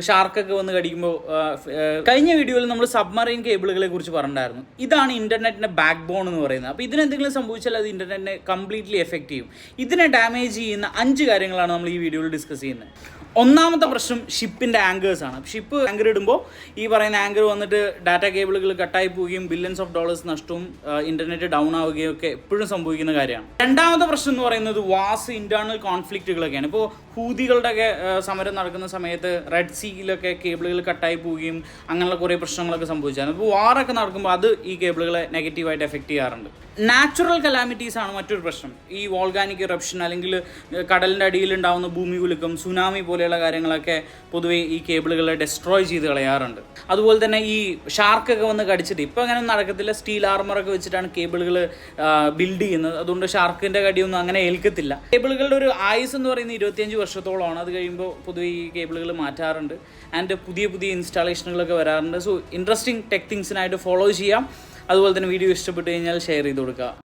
ഷാർക്കൊക്കെ വന്ന് കടിക്കുമ്പോൾ കഴിഞ്ഞ വീഡിയോയിൽ നമ്മൾ സബ്മറൈൻ കേബിളുകളെ കുറിച്ച് പറഞ്ഞിട്ടുണ്ടായിരുന്നു. ഇതാണ് ഇന്റർനെറ്റിന്റെ ബാക്ക് ബോൺ എന്ന് പറയുന്നത്. അപ്പോൾ ഇതിനെന്തെങ്കിലും സംഭവിച്ചാൽ അത് ഇന്റർനെറ്റിനെ കംപ്ലീറ്റ്ലി എഫക്റ്റ് ചെയ്യും. ഇതിനെ ഡാമേജ് ചെയ്യുന്ന 5 കാര്യങ്ങളാണ് നമ്മൾ ഈ വീഡിയോയിൽ ഡിസ്കസ് ചെയ്യുന്നത്. ഒന്നാമത്തെ പ്രശ്നം ഷിപ്പിൻ്റെ ആങ്കേഴ്സ് ആണ്. ഷിപ്പ് ആങ്കർ ഇടുമ്പോൾ ഈ പറയുന്ന ആങ്കർ വന്നിട്ട് ഡാറ്റ കേബിളുകൾ കട്ടായി പോവുകയും ബില്യൺസ് ഓഫ് ഡോളേഴ്സ് നഷ്ടവും ഇന്റർനെറ്റ് ഡൗൺ ആവുകയും ഒക്കെ എപ്പോഴും സംഭവിക്കുന്ന കാര്യമാണ്. രണ്ടാമത്തെ പ്രശ്നം എന്ന് പറയുന്നത് വാസ് ഇന്റേണൽ കോൺഫ്ലിക്റ്റുകളൊക്കെയാണ്. ഇപ്പോൾ ഹൂതികളുടെയൊക്കെ സമരം നടക്കുന്ന സമയത്ത് റെഡ് സീയിലൊക്കെ കേബിളുകൾ കട്ടായി പോവുകയും അങ്ങനെയുള്ള കുറേ പ്രശ്നങ്ങളൊക്കെ സംഭവിച്ചായിരുന്നു. ഇപ്പോൾ വാറൊക്കെ നടക്കുമ്പോൾ അത് ഈ കേബിളുകളെ നെഗറ്റീവായിട്ട് എഫക്റ്റ് ചെയ്യാറുണ്ട്. നാച്ചുറൽ കലാമിറ്റീസ് ആണ് മറ്റൊരു പ്രശ്നം. ഈ വോൾഗാനിക് ഇറപ്ഷൻ അല്ലെങ്കിൽ കടലിൻ്റെ അടിയിലുണ്ടാകുന്ന ഭൂമി കുലുക്കം, സുനാമി പോലെയുള്ള കാര്യങ്ങളൊക്കെ പൊതുവേ ഈ കേബിളുകളെ ഡെസ്ട്രോയ് ചെയ്ത് കളയാറുണ്ട്. അതുപോലെ തന്നെ ഈ ഷാർക്കൊക്കെ വന്ന് കടിച്ചിട്ട് ഇപ്പോൾ അങ്ങനെ നടക്കത്തില്ല. സ്റ്റീൽ ആർമറൊക്കെ വെച്ചിട്ടാണ് കേബിളുകൾ ബിൽഡ് ചെയ്യുന്നത്. അതുകൊണ്ട് ഷാർക്കിൻ്റെ കടിയൊന്നും അങ്ങനെ ഏൽക്കത്തില്ല. കേബിളുകളുടെ ഒരു ആയുസ് എന്ന് പറയുന്നത് 25 വർഷത്തോളമാണ്. അത് കഴിയുമ്പോൾ പൊതുവെ ഈ കേബിളുകൾ മാറ്റാറുണ്ട്. ആൻഡ് പുതിയ ഇൻസ്റ്റാളേഷനുകളൊക്കെ വരാറുണ്ട്. സോ ഇൻട്രസ്റ്റിംഗ് ടെക് തിങ്സിനായിട്ട് ഫോളോ ചെയ്യാം. അതുപോലെ തന്നെ വീഡിയോ ഇഷ്ടപ്പെട്ട് കഴിഞ്ഞാൽ ഷെയർ ചെയ്ത് കൊടുക്കുക.